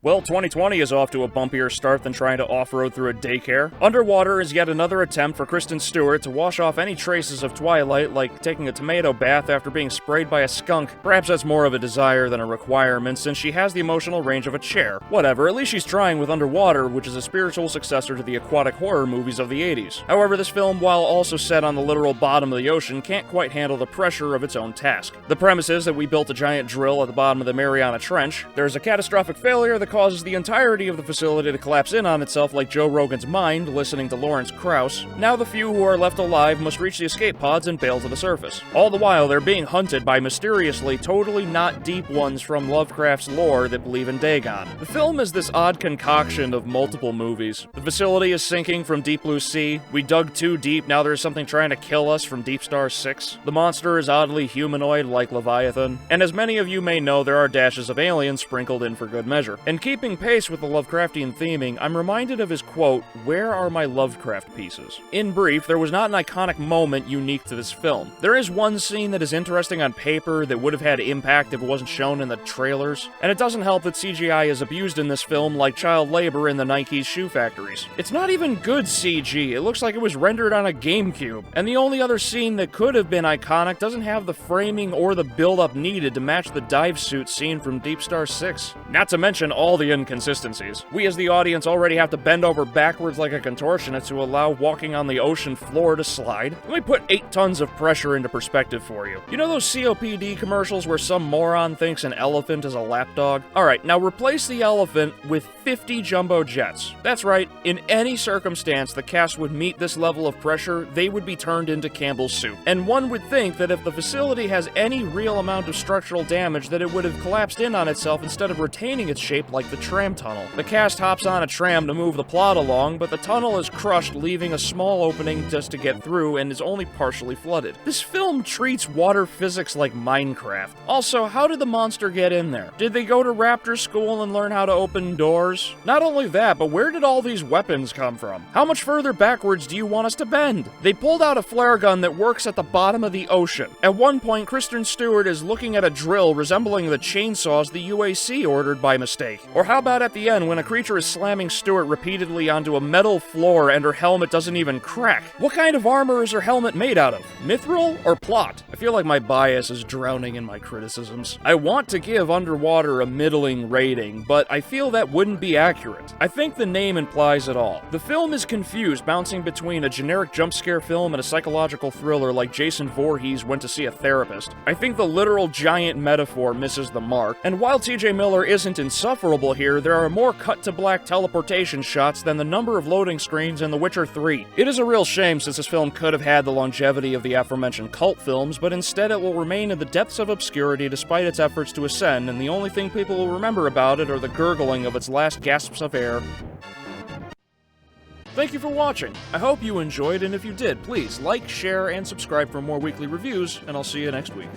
Well, 2020 is off to a bumpier start than trying to off-road through a daycare. Underwater is yet another attempt for Kristen Stewart to wash off any traces of Twilight, like taking a tomato bath after being sprayed by a skunk. Perhaps that's more of a desire than a requirement, since she has the emotional range of a chair. Whatever, at least she's trying with Underwater, which is a spiritual successor to the aquatic horror movies of the 80s. However, this film, while also set on the literal bottom of the ocean, can't quite handle the pressure of its own task. The premise is that we built a giant drill at the bottom of the Mariana Trench. There's a catastrophic failure that causes the entirety of the facility to collapse in on itself like Joe Rogan's mind listening to Lawrence Krauss. Now the few who are left alive must reach the escape pods and bail to the surface. All the while, they're being hunted by mysteriously totally not deep ones from Lovecraft's lore that believe in Dagon. The film is this odd concoction of multiple movies. The facility is sinking from Deep Blue Sea. We dug too deep, now there's something trying to kill us from Deep Star 6. The monster is oddly humanoid like Leviathan. And as many of you may know, there are dashes of Alien sprinkled in for good measure. And keeping pace with the Lovecraftian theming, I'm reminded of his quote, "Where are my Lovecraft pieces?" In brief, there was not an iconic moment unique to this film. There is one scene that is interesting on paper that would have had impact if it wasn't shown in the trailers, and it doesn't help that CGI is abused in this film like child labor in the Nike's shoe factories. It's not even good CG, it looks like it was rendered on a GameCube, and the only other scene that could have been iconic doesn't have the framing or the build-up needed to match the dive suit scene from Deep Star 6. Not to mention all the inconsistencies. We as the audience already have to bend over backwards like a contortionist to allow walking on the ocean floor to slide. Let me put 8 tons of pressure into perspective for you. You know those COPD commercials where some moron thinks an elephant is a lapdog? Alright, now replace the elephant with 50 jumbo jets. That's right, in any circumstance the cast would meet this level of pressure, they would be turned into Campbell's soup. And one would think that if the facility has any real amount of structural damage that it would have collapsed in on itself instead of retaining its shape like the tram tunnel. The cast hops on a tram to move the plot along, but the tunnel is crushed, leaving a small opening just to get through and is only partially flooded. This film treats water physics like Minecraft. Also, how did the monster get in there? Did they go to Raptor School and learn how to open doors? Not only that, but where did all these weapons come from? How much further backwards do you want us to bend? They pulled out a flare gun that works at the bottom of the ocean. At one point, Kristen Stewart is looking at a drill resembling the chainsaws the UAC ordered by mistake. Or how about at the end when a creature is slamming Stewart repeatedly onto a metal floor and her helmet doesn't even crack? What kind of armor is her helmet made out of? Mithril or plot? I feel like my bias is drowning in my criticisms. I want to give Underwater a middling rating, but I feel that wouldn't be accurate. I think the name implies it all. The film is confused, bouncing between a generic jump scare film and a psychological thriller like Jason Voorhees went to see a therapist. I think the literal giant metaphor misses the mark, and while TJ Miller isn't insufferable here, there are more cut-to-black teleportation shots than the number of loading screens in The Witcher 3. It is a real shame since this film could have had the longevity of the aforementioned cult films, but instead it will remain in the depths of obscurity despite its efforts to ascend, and the only thing people will remember about it are the gurgling of its last gasps of air. Thank you for watching. I hope you enjoyed, and if you did, please like, share, and subscribe for more weekly reviews, and I'll see you next week.